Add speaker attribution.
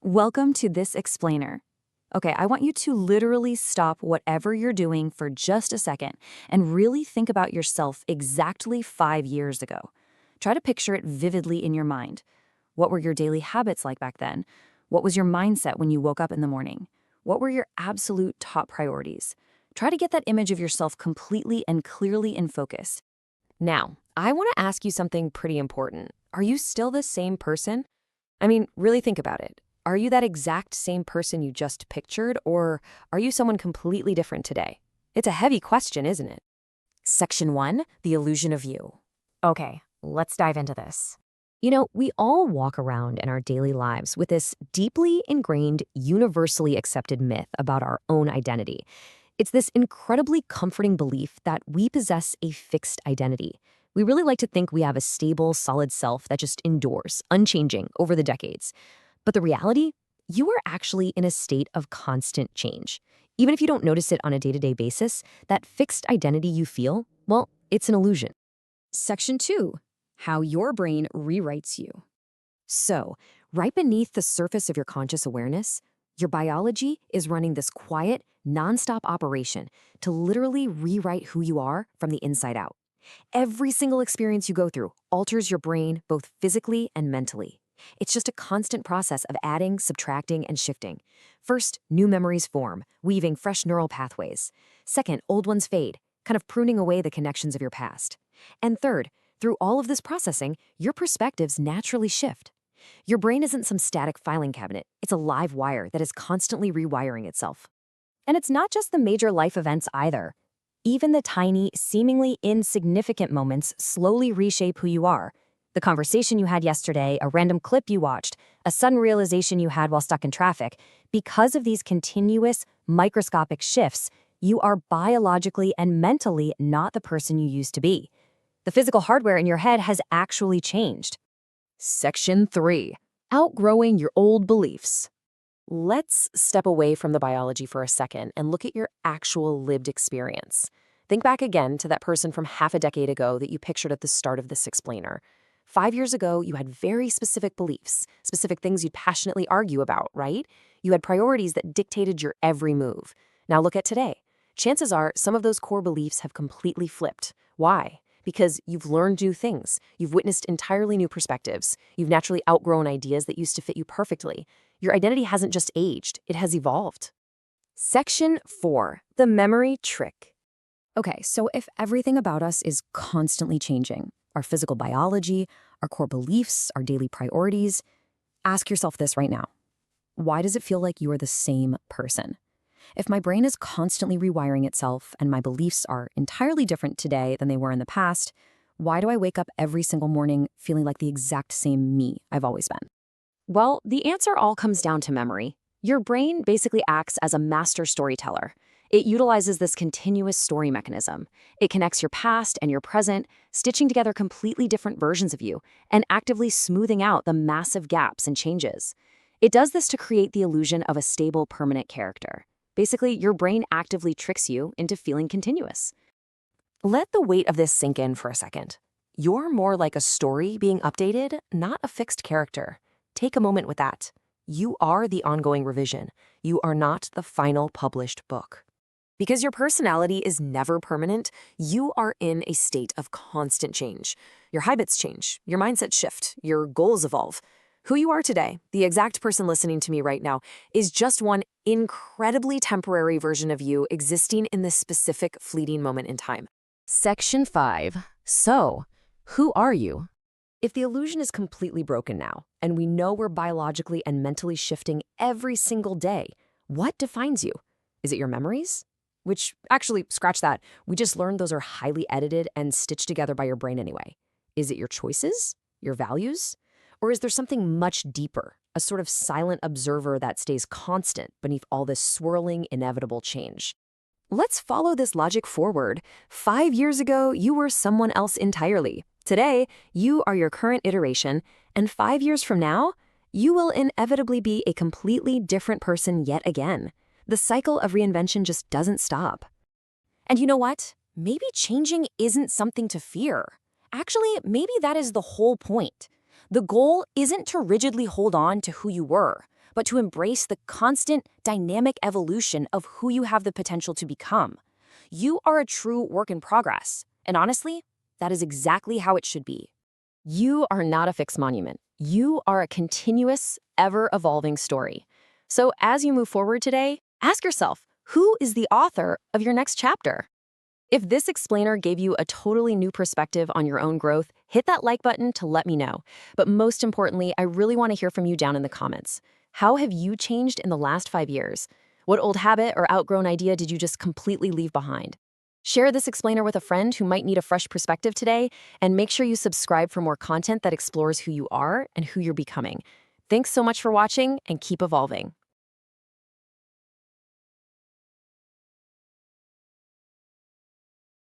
Speaker 1: Welcome to this explainer. Okay, I want you to literally stop whatever you're doing for just a second and really think about yourself exactly 5 years ago. Try to picture it vividly in your mind. What were your daily habits like back then? What was your mindset when you woke up in the morning? What were your absolute top priorities? Try to get that image of yourself completely and clearly in focus.
Speaker 2: Now, I want to ask you something pretty important. Are you still the same person? I mean, really think about it. Are you that exact same person you just pictured, or are you someone completely different today? It's a heavy question, isn't it?
Speaker 3: Section 1, the illusion of you. Okay, let's dive into this. We all walk around in our daily lives with this deeply ingrained, universally accepted myth about our own identity. It's this incredibly comforting belief that we possess a fixed identity. We really like to think we have a stable, solid self that just endures, unchanging over the decades. But the reality, you are actually in a state of constant change. Even if you don't notice it on a day-to-day basis, that fixed identity you feel, well, it's an illusion.
Speaker 1: Section 2, how your brain rewrites you.
Speaker 3: So, right beneath the surface of your conscious awareness, your biology is running this quiet, nonstop operation to literally rewrite who you are from the inside out. Every single experience you go through alters your brain both physically and mentally. It's just a constant process of adding, subtracting, and shifting. First, new memories form, weaving fresh neural pathways. Second, old ones fade, kind of pruning away the connections of your past. And third, through all of this processing, your perspectives naturally shift. Your brain isn't some static filing cabinet. It's a live wire that is constantly rewiring itself.
Speaker 1: And it's not just the major life events either. Even the tiny, seemingly insignificant moments slowly reshape who you are. The conversation you had yesterday, a random clip you watched, a sudden realization you had while stuck in traffic. Because of these continuous, microscopic shifts, you are biologically and mentally not the person you used to be. The physical hardware in your head has actually changed.
Speaker 2: Section 3, outgrowing your old beliefs. Let's step away from the biology for a second and look at your actual lived experience. Think back again to that person from half a decade ago that you pictured at the start of this explainer. 5 years ago, you had very specific beliefs, specific things you'd passionately argue about, right? You had priorities that dictated your every move. Now look at today. Chances are some of those core beliefs have completely flipped. Why? Because you've learned new things. You've witnessed entirely new perspectives. You've naturally outgrown ideas that used to fit you perfectly. Your identity hasn't just aged, it has evolved.
Speaker 1: Section 4, the memory trick. Okay, so if everything about us is constantly changing, our physical biology, our core beliefs, our daily priorities, ask yourself this right now. Why does it feel like you are the same person? If my brain is constantly rewiring itself and my beliefs are entirely different today than they were in the past, why do I wake up every single morning feeling like the exact same me I've always been? Well, the answer all comes down to memory. Your brain basically acts as a master storyteller. It utilizes this continuous story mechanism. It connects your past and your present, stitching together completely different versions of you and actively smoothing out the massive gaps and changes. It does this to create the illusion of a stable, permanent character. Basically, your brain actively tricks you into feeling continuous.
Speaker 2: Let the weight of this sink in for a second. You're more like a story being updated, not a fixed character. Take a moment with that. You are the ongoing revision. You are not the final published book. Because your personality is never permanent, you are in a state of constant change. Your habits change, your mindset shift, your goals evolve. Who you are today, the exact person listening to me right now, is just one incredibly temporary version of you existing in this specific fleeting moment in time.
Speaker 3: Section 5, so, who are you?
Speaker 2: If the illusion is completely broken now, and we know we're biologically and mentally shifting every single day, what defines you? Is it your memories? Which, actually, scratch that. We just learned those are highly edited and stitched together by your brain anyway. Is it your choices? Your values? Or is there something much deeper, a sort of silent observer that stays constant beneath all this swirling, inevitable change? Let's follow this logic forward. 5 years ago, you were someone else entirely. Today, you are your current iteration, and 5 years from now, you will inevitably be a completely different person yet again. The cycle of reinvention just doesn't stop.
Speaker 1: And you know what? Maybe changing isn't something to fear. Actually, maybe that is the whole point. The goal isn't to rigidly hold on to who you were, but to embrace the constant, dynamic evolution of who you have the potential to become. You are a true work in progress, and honestly, that is exactly how it should be.
Speaker 2: You are not a fixed monument. You are a continuous, ever-evolving story. So as you move forward today, ask yourself, who is the author of your next chapter? If this explainer gave you a totally new perspective on your own growth, hit that like button to let me know. But most importantly, I really want to hear from you down in the comments. How have you changed in the last 5 years? What old habit or outgrown idea did you just completely leave behind? Share this explainer with a friend who might need a fresh perspective today, and make sure you subscribe for more content that explores who you are and who you're becoming. Thanks so much for watching, and keep evolving.